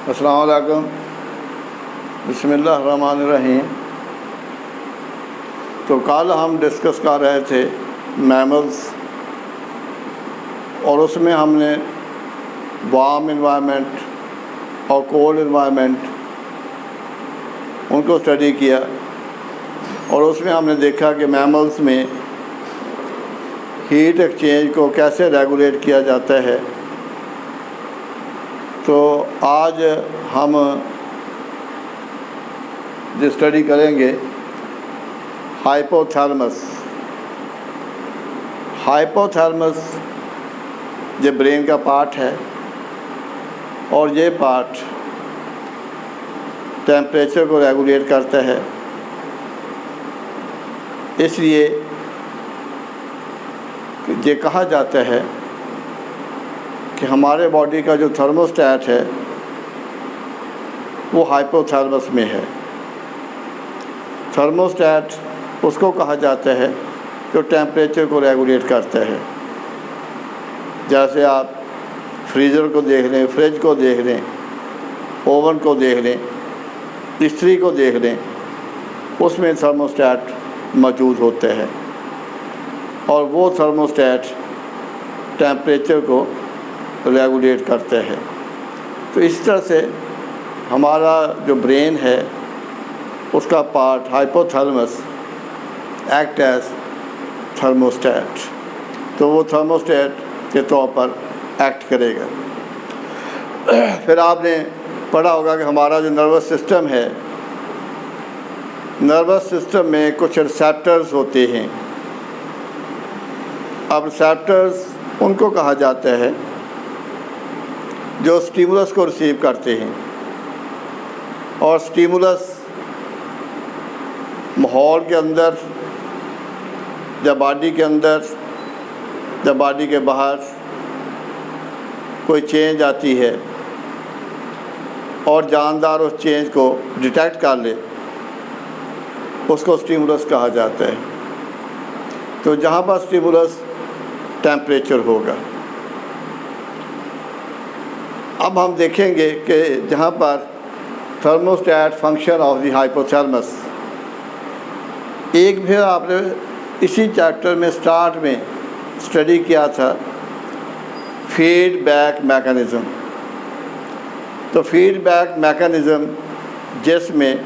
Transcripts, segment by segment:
अस्सलाम वालेकुम। बिस्मिल्लाहिर्रहमानिर्रहीम। तो कल हम डिस्कस कर रहे थे मैमल्स, और उसमें हमने वार्म इन्वायरमेंट और कोल्ड इन्वायरमेंट उनको स्टडी किया, और उसमें हमने देखा कि मैमल्स में हीट एक्सचेंज को कैसे रेगुलेट किया जाता है। तो आज हम जो स्टडी करेंगे हाइपोथैलेमस। हाइपोथैलेमस ये ब्रेन का पार्ट है, और ये पार्ट टेम्परेचर को रेगुलेट करता है। इसलिए ये कहा जाता है कि हमारे बॉडी का जो थर्मोस्टेट है वो हाइपोथैलेमस में है। थर्मोस्टेट उसको कहा जाता है जो टेम्परेचर को रेगुलेट करता है। जैसे आप फ्रीज़र को देख लें, फ्रिज को देख लें, ओवन को देख लें, इस्त्री को देख लें, उसमें थर्मोस्टेट मौजूद होते हैं, और वो थर्मोस्टेट टेम्परेचर को रेगुलेट करते हैं। तो इस तरह से हमारा जो ब्रेन है उसका part hypothalamus act as thermostat. तो वो थर्मोस्टेट के तौर पर एक्ट करेगा। फिर आपने पढ़ा होगा कि हमारा जो नर्वस सिस्टम है, नर्वस सिस्टम में कुछ रिसेप्टर्स होते हैं। अब रिसेप्टर्स उनको कहा जाता है जो स्टिमुलस को रिसीव करते हैं, और स्टिमुलस माहौल के अंदर, या बॉडी के अंदर, या बॉडी के बाहर कोई चेंज आती है और जानदार उस चेंज को डिटेक्ट कर ले, उसको स्टिमुलस कहा जाता है। तो जहाँ पर स्टिमुलस टेम्परेचर होगा। अब हम देखेंगे कि जहाँ पर thermostat function of the hypothalamus, एक फिर आपने इसी चैप्टर में स्टार्ट में स्टडी किया था फीडबैक मैकेनिज़्म। तो फीडबैक मैकेनिज़्म जिसमें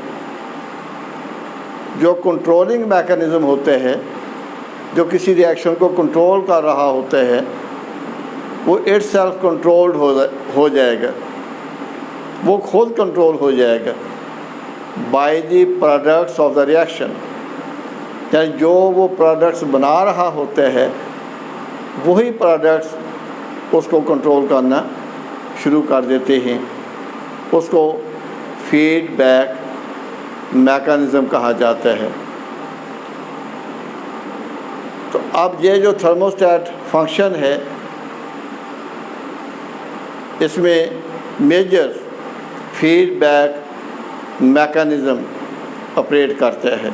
जो कंट्रोलिंग मैकेनिज़्म होते हैं, जो किसी रिएक्शन को कंट्रोल कर रहा होता है, वो इट सेल्फ कंट्रोल्ड हो जाएगा, वो खुद कंट्रोल हो जाएगा by the products of the reaction. यानी जो वो प्रोडक्ट्स बना रहा होता है वही प्रोडक्ट्स उसको कंट्रोल करना शुरू कर देते हैं। उसको फीडबैक मैकेनिज़्म कहा जाता है। तो अब ये जो थर्मोस्टेट फंक्शन है, इसमें मेजर फीडबैक मैकेनिज़्म ऑपरेट करता है,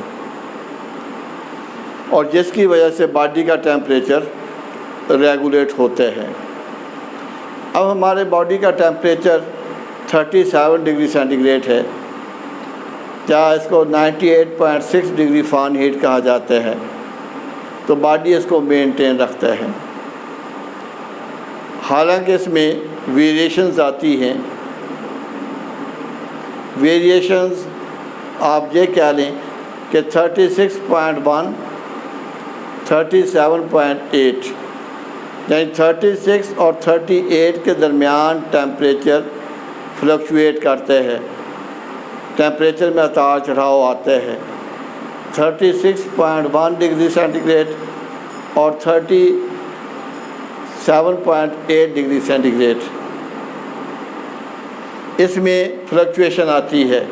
और जिसकी वजह से बॉडी का टेम्परेचर रेगुलेट होते हैं। अब हमारे बॉडी का टेम्परेचर 37 डिग्री सेंटीग्रेड है, क्या इसको 98.6 डिग्री फ़ारेनहीट कहा जाता है। तो बॉडी इसको मेंटेन रखता है। हालांकि इसमें वेरिएशंस आती हैं। वेरिएशंस आप ये कह लें कि 36.1, 37.8, यानी 36 और 38 के दरमियान टेम्परेचर फ्लक्चुएट करते हैं, टेम्परेचर में उतार चढ़ाव आते हैं। 36.1 डिग्री सेंटीग्रेड और 37.8 डिग्री सेंटीग्रेड, इसमें फ्लक्चुएशन आती है।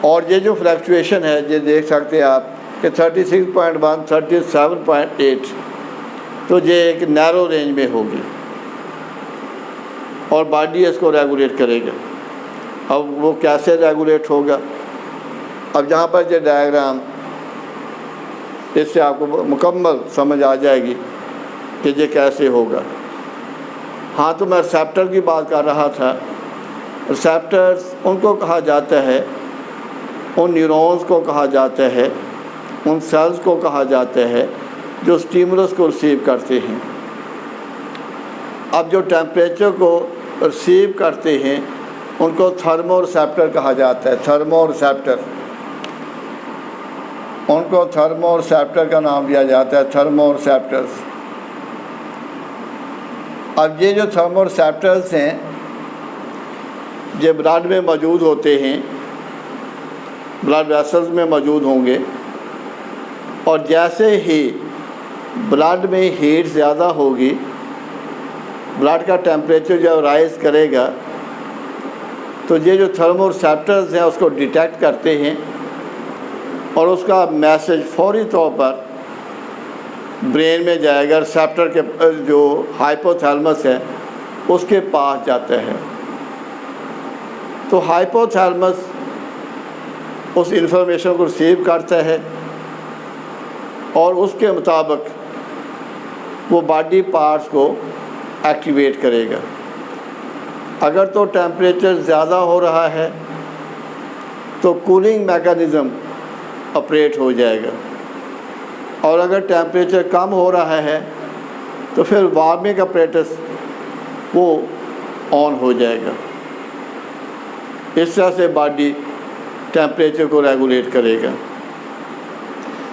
और ये जो फ्लक्चुएशन है ये देख सकते हैं आप कि 36.1, 37.8, तो ये एक नैरो रेंज में होगी, और बॉडी इसको रेगुलेट करेगा। अब वो कैसे रेगुलेट होगा? अब जहाँ पर ये डायग्राम, इससे आपको मुकम्मल समझ आ जाएगी कि ये कैसे होगा। हाँ, तो मैं रिसेप्टर की बात कर रहा था रिसेप्टर्स उनको कहा जाता है, उन न्यूरॉन्स को कहा जाता है, उन सेल्स को कहा जाता है जो स्टिमुलस को रिसीव करते हैं। अब जो टेम्परेचर को रिसीव करते हैं उनको थर्मो रिसेप्टर कहा जाता है। थर्मो रिसेप्टर, उनको थर्मो रिसेप्टर का नाम दिया जाता है, थर्मो रिसेप्टर्स। अब ये जो थर्मो रिसेप्टर्स हैं ये ब्लड में मौजूद होते हैं, ब्लड वेसल्स में मौजूद होंगे, और जैसे ही ब्लड में हीट ज़्यादा होगी, ब्लड का टेम्परेचर जब राइज़ करेगा तो ये जो थर्मो रिसेप्टर्स हैं उसको डिटेक्ट करते हैं और उसका मैसेज फौरी तौर पर ब्रेन में जाएगा। रिसेप्टर के जो हाइपोथैलेमस है उसके पास जाता है। तो हाइपोथैलेमस उस इंफॉर्मेशन को रिसीव करता है और उसके मुताबिक वो बॉडी पार्ट्स को एक्टिवेट करेगा। अगर तो टेम्परेचर ज़्यादा हो रहा है तो कूलिंग मैकेनिज़्म ऑपरेट हो जाएगा, और अगर टेम्परेचर कम हो रहा है तो फिर वार्मिंग अपरेटस वो ऑन हो जाएगा। इस तरह से बॉडी टेम्परेचर को रेगुलेट करेगा।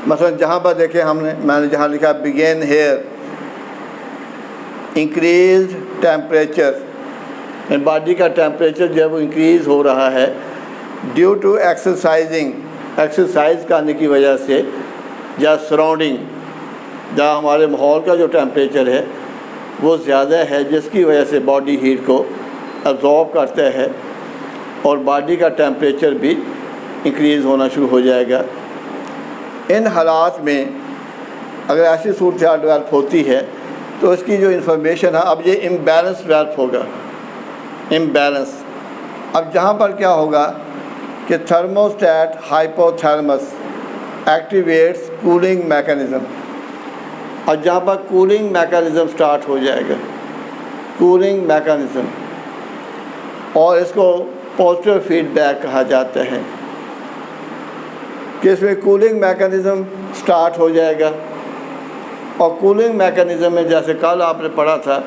मसलन जहाँ पर देखें मैंने जहाँ लिखा begin here, increase temperature, body का टेम्परेचर जब इंक्रीज़ हो रहा है ड्यू टू एक्सरसाइजिंग, एक्सरसाइज करने की वजह से, या सराउंडिंग, जहाँ हमारे माहौल का जो टेम्परेचर है वो ज़्यादा है, जिसकी वजह से बॉडी हीट को अब्जॉर्ब करता है और बॉडी का टेम्परेचर भी इंक्रीज़ होना शुरू हो जाएगा। इन हालात में अगर ऐसी सूरत डेवलप होती है तो इसकी जो इंफॉर्मेशन है, अब ये इम्बैलेंस डेवलप होगा, इम्बैलेंस। अब जहाँ पर क्या होगा कि thermostat hypothalamus activates cooling mechanism, और जहाँ पर कूलिंग मैकेनिज़्म स्टार्ट हो जाएगा, कूलिंग मैकेनिज़्म, और इसको पॉजिटिव फीडबैक कहा जाता है कि इसमें कूलिंग मैकेनिज़्म स्टार्ट हो जाएगा। और कूलिंग मैकेनिज़्म में जैसे कल आपने पढ़ा था,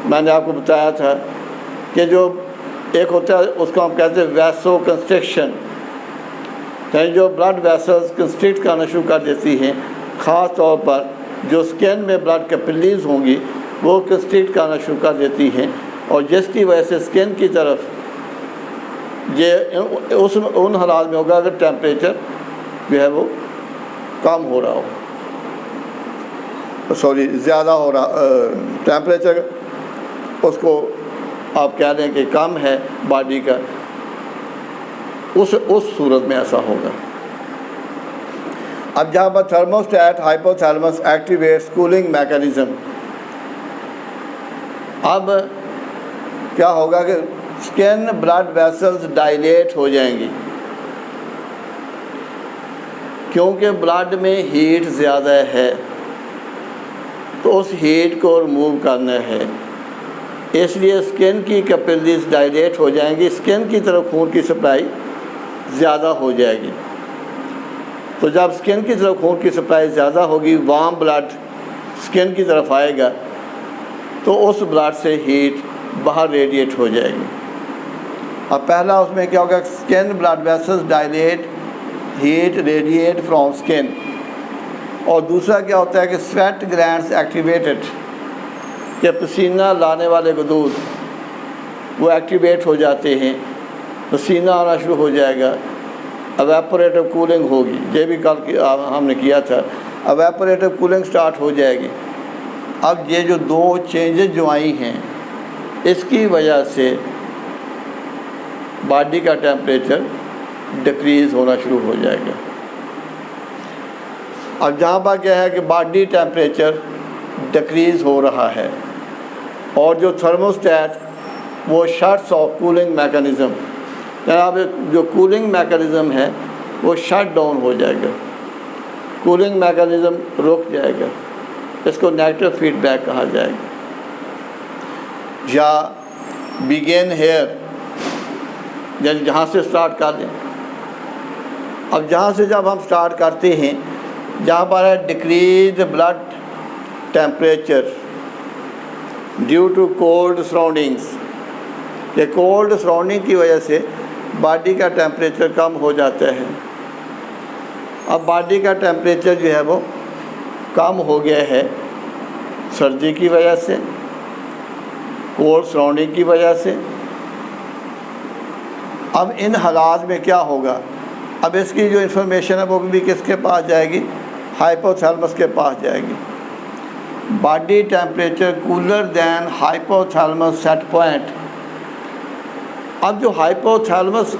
मैंने आपको बताया था कि जो एक होता है उसको हम कहते हैं वैसो कंस्ट्रिक्शन, यानी जो ब्लड वेसल्स कंस्ट्रिक्ट करना शुरू कर देती हैं, ख़ास तौर पर जो स्किन में ब्लड कैपिलरीज होंगी वो कंस्ट्रिक्ट करना शुरू कर देती हैं, और जिसकी वजह से स्किन की तरफ ये उन हालात में होगा अगर टेम्परेचर जो है वो कम हो रहा हो, सॉरी ज़्यादा हो रहा, टेम्परेचर उसको आप कह दें कि कम है बॉडी का, उस सूरत में ऐसा होगा। अब जहाँ पर thermostat hypothalamus activates cooling mechanism, अब क्या होगा कि स्किन ब्लड वेसल्स डायलेट हो जाएंगी, क्योंकि ब्लड में हीट ज़्यादा है तो उस हीट को रिमूव करना है, इसलिए स्किन की कैपिलरीज डायलेट हो जाएंगी, स्किन की तरफ खून की सप्लाई ज़्यादा हो जाएगी। तो जब स्किन की तरफ खून की सप्लाई ज़्यादा होगी, वार्म ब्लड स्किन की तरफ आएगा तो उस ब्लड से हीट बाहर रेडिएट हो जाएगी। अब पहला उसमें क्या होगा, skin blood vessels dilate, heat radiate from skin, और दूसरा क्या होता है कि स्वेट ग्लैंड्स एक्टिवेटेड, कि पसीना लाने वाले गदूद वो एक्टिवेट हो जाते हैं, पसीना आना शुरू हो जाएगा, एवेपोरेटिव कूलिंग होगी, ये भी कल हमने किया था, एवेपोरेटिव कूलिंग स्टार्ट हो जाएगी। अब ये जो दो चेंजेस जो आई हैं इसकी वजह से बॉडी का टेम्परेचर डिक्रीज़ होना शुरू हो जाएगा। अब जहाँ पर क्या है कि बॉडी टेम्परेचर डिक्रीज़ हो रहा है और जो थर्मोस्टेट वो शट्स ऑफ कूलिंग मैकेनिज़्म, जनाब जो कूलिंग मैकेनिज़्म है वो शट डाउन हो जाएगा, कूलिंग मैकेनिज़्म रुक जाएगा, इसको नेगेटिव फीडबैक कहा जाएगा। या बिगेन हेयर, जैसे जहाँ से स्टार्ट कर दें। अब जहाँ से जब हम स्टार्ट करते हैं, जहाँ पर है decrease blood temperature due to cold surroundings, कि कोल्ड सराउंडिंग की वजह से बॉडी का टेम्परेचर कम हो जाता है। अब बॉडी का टेम्परेचर जो है वो कम हो गया है सर्दी की वजह से, कोल्ड सराउंडिंग की वजह से। अब इन हालात में क्या होगा, अब इसकी जो इन्फॉर्मेशन है वो भी किसके पास जाएगी, हाइपोथैलेमस के पास जाएगी। Body temperature cooler than hypothalamus set point. अब जो हाइपोथैलेमस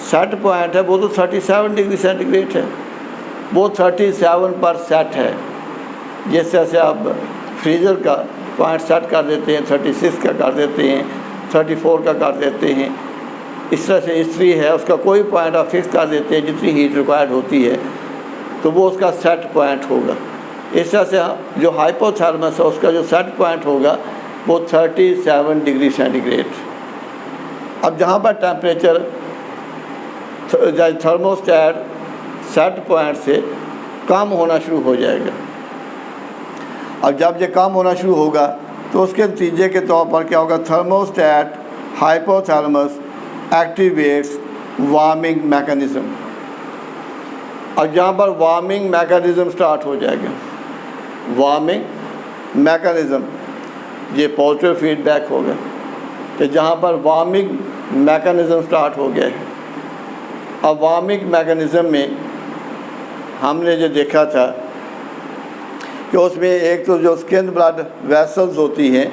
सेट पॉइंट है वो तो 37 डिग्री सेंटीग्रेड है, वो 37 पर सेट है। जिस तरह से आप फ्रीज़र का पॉइंट सेट कर देते हैं, 36 का कर देते हैं, 34 का कर देते हैं, इस तरह से इस्त्री है उसका कोई पॉइंट आप फिक्स कर देते हैं जितनी हीट रिक्वायर्ड होती है, तो वो उसका सेट पॉइंट होगा। इस तरह से जो हाइपोथैलेमस है उसका जो सेट पॉइंट होगा वो 37 डिग्री सेंटीग्रेड। अब जहाँ पर टेम्परेचर थर्मोस्टेट सेट पॉइंट से कम होना शुरू हो जाएगा। अब जब ये कम होना शुरू होगा तो उसके नतीजे के तौर पर क्या होगा, thermostat hypothalamus activates warming mechanism. अब जहाँ पर वार्मिंग मैकेनिज़्म स्टार्ट हो जाएगा, वार्मिंग मैकेनिज़्म ये पॉजिटिव फीडबैक होगा कि जहाँ पर वार्मिंग मैकेनिज़्म स्टार्ट हो गया है। अब वार्मिंग मैकेनिज़्म में हमने जो देखा था कि उसमें एक तो जो स्किन ब्लड वेसल्स होती हैं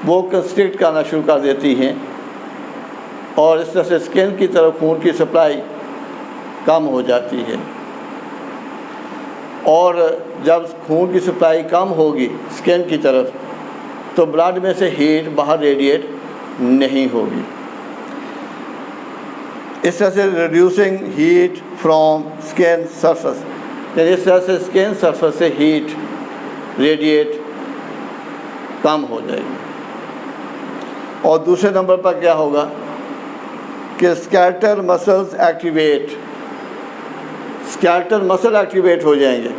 वो कंस्ट्रिक्ट करना शुरू कर देती हैं और इस तरह से स्किन की तरफ खून की सप्लाई कम हो जाती है। और जब खून की सप्लाई कम होगी स्किन की तरफ तो ब्लड में से हीट बाहर रेडिएट नहीं होगी। इस तरह से reducing heat from skin surface, यानी इस तरह से स्किन सरफेस से हीट रेडिएट कम हो जाएगी। और दूसरे नंबर पर क्या होगा कि skeletal muscles activate, skeletal muscle activate हो जाएंगे।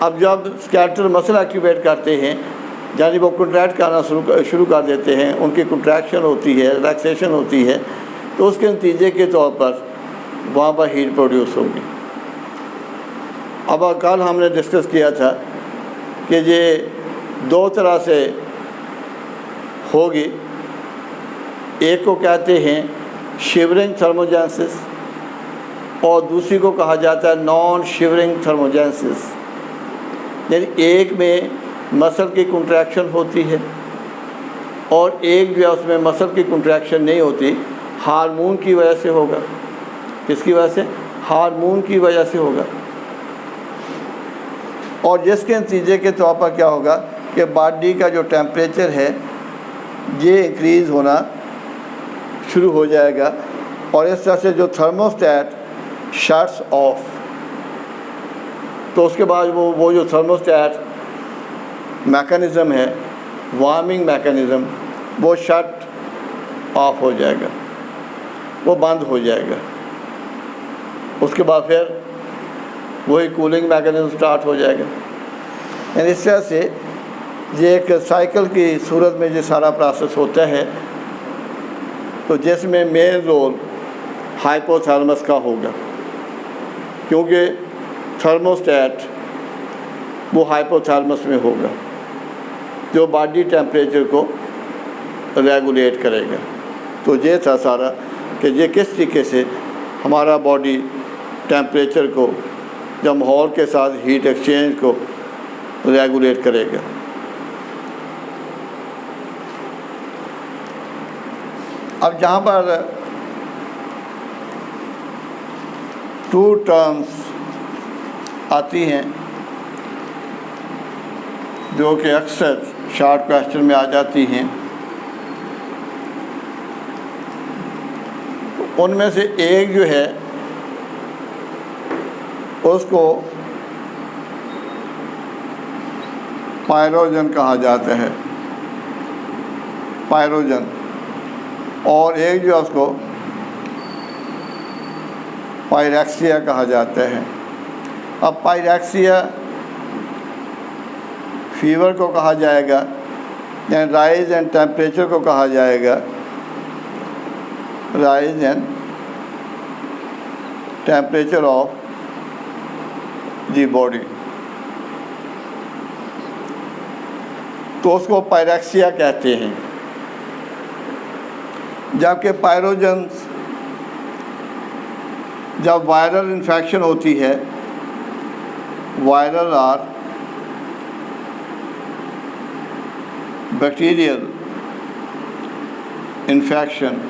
अब जब स्केलेटल मसल एक्टिवेट करते हैं यानी वो कंट्रैक्ट करना शुरू कर देते हैं, उनकी कंट्रैक्शन होती है, रिलैक्सेशन होती है, तो उसके नतीजे के तौर पर वहाँ पर हीट प्रोड्यूस होगी। अब कल हमने डिस्कस किया था कि ये दो तरह से होगी, एक को कहते हैं शिवरिंग थर्मोजेनेसिस और दूसरी को कहा जाता है नॉन शिवरिंग थर्मोजेनेसिस। यानी एक में मसल की कंट्रैक्शन होती है और एक जो है उसमें मसल की कंट्रैक्शन नहीं होती, हार्मोन की वजह से होगा। किसकी वजह से? हार्मोन की वजह से होगा। और जिसके नतीजे के तौर पर क्या होगा कि बॉडी का जो टेम्परेचर है ये इंक्रीज़ होना शुरू हो जाएगा और इस तरह से जो थर्मोस्टेट शट्स ऑफ, तो उसके बाद वो जो थर्मोस्टेट मैकेनिज़्म है, वार्मिंग मैकेनिज़्म, वो शट ऑफ हो जाएगा, वो बंद हो जाएगा। उसके बाद फिर वही कूलिंग मैकेनिज़्म स्टार्ट हो जाएगा। यानी इस तरह से ये एक साइकिल की सूरत में ये सारा प्रोसेस होता है। तो जिसमें मेन रोल हाइपोथैलेमस का होगा क्योंकि थर्मोस्टेट वो हाइपोथैलेमस में होगा जो बॉडी टेम्परेचर को रेगुलेट करेगा। तो ये था सारा कि ये किस तरीके से हमारा बॉडी टेम्परेचर को या माहौल के साथ हीट एक्सचेंज को रेगुलेट करेगा। अब जहाँ पर टू टर्म्स आती हैं जो कि अक्सर शॉर्ट क्वेश्चन में आ जाती हैं, तो उनमें से एक जो है उसको पायरोजन कहा जाता है। पायरोजन, और एक जो है उसको पायरेक्सिया कहा जाता है। अब पायरेक्सिया फीवर को कहा जाएगा, यानी राइज एंड टेम्परेचर को कहा जाएगा, rise and temperature of the body, तो उसको पायरेक्सिया कहते हैं। जबकि पायरोजन्स, जब वायरल इन्फेक्शन होती है, वायरल और बैक्टीरियल इन्फेक्शन,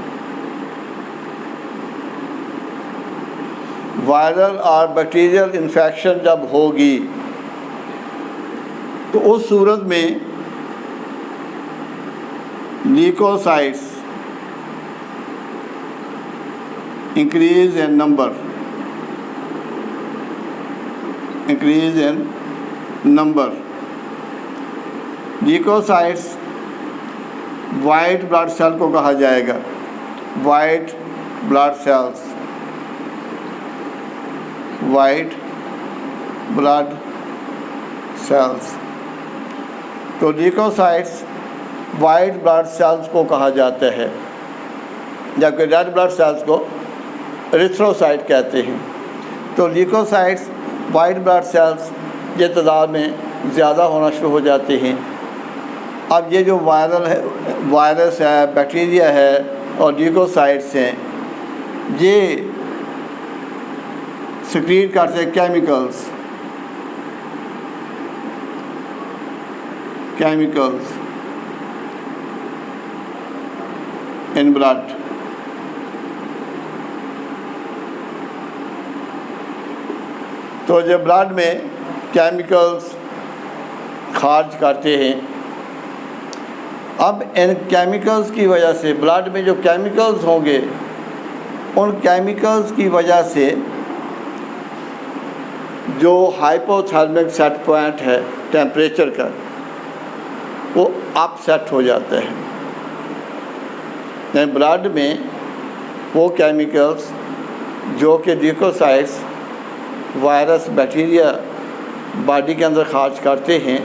वायरल और बैक्टीरियल इन्फेक्शन जब होगी तो उस सूरत में leukocytes increase in number, leukocytes white blood cell को कहा जाएगा, white blood cells, white blood cells. तो ल्यूकोसाइट्स वाइट ब्लड सेल्स को कहा जाता है, जबकि रेड ब्लड सेल्स को एरिथ्रोसाइट कहते हैं। तो ल्यूकोसाइट्स वाइट ब्लड सेल्स ये तादाद में ज़्यादा होना शुरू हो जाते हैं। अब ये जो वायरस है, बैक्टीरिया है और ल्यूकोसाइट्स हैं, ये सिक्रीट करते हैं केमिकल्स इन ब्लड। तो जब ब्लड में केमिकल्स खारिज करते हैं, अब इन केमिकल्स की वजह से ब्लड में जो केमिकल्स होंगे, उन केमिकल्स की वजह से जो हाइपोथर्मिक सेट पॉइंट है टेम्परेचर का, वो अपसेट हो जाता है। यानी ब्लड में वो केमिकल्स जो कि ल्यूकोसाइट्स वायरस बैक्टीरिया बॉडी के अंदर खारिज करते हैं,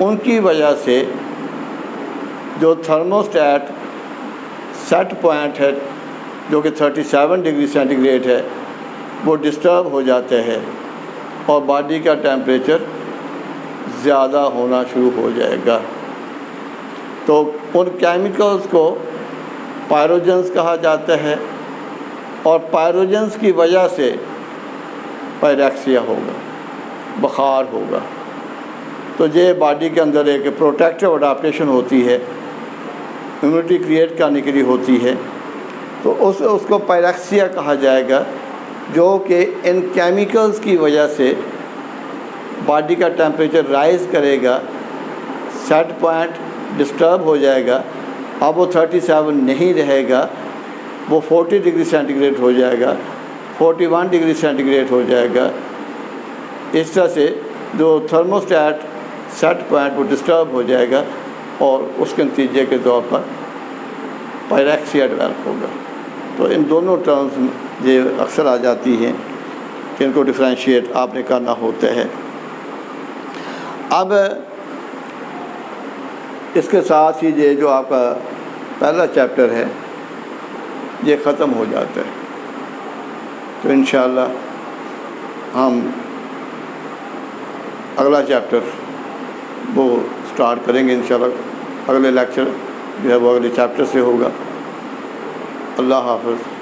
उनकी वजह से जो थर्मोस्टेट सेट पॉइंट है जो कि 37 डिग्री सेंटीग्रेड है, वो डिस्टर्ब हो जाता है और बॉडी का टेम्परेचर ज़्यादा होना शुरू हो जाएगा। तो उन केमिकल्स को पायरोजन्स कहा जाता है और पायरोजन्स की वजह से पायरेक्सिया होगा, बुखार होगा। तो ये बॉडी के अंदर एक प्रोटेक्टिव अडाप्टेशन होती है, इम्यूनिटी क्रिएट करने के लिए होती है, तो उसको पायरेक्सिया कहा जाएगा, जो कि इन केमिकल्स की वजह से बॉडी का टेम्परेचर राइज़ करेगा, सेट पॉइंट डिस्टर्ब हो जाएगा। अब वो 37 नहीं रहेगा, वो 40 डिग्री सेंटीग्रेड हो जाएगा, 41 डिग्री सेंटीग्रेड हो जाएगा। इस तरह से जो थर्मोस्टेट सेट पॉइंट वो डिस्टर्ब हो जाएगा और उसके नतीजे के तौर पर पायरेक्सिया डेवलप होगा। तो इन दोनों टर्म्स ये अक्सर आ जाती हैं कि इनको डिफ्रेंशिएट आपने करना होता है। अब इसके साथ ही ये जो आपका पहला चैप्टर है ये ख़त्म हो जाता है। तो इंशाअल्लाह हम अगला चैप्टर वो स्टार्ट करेंगे इंशाअल्लाह। अगले लेक्चर जो है वो अगले चैप्टर से होगा। अल्लाह हाफ़िज़।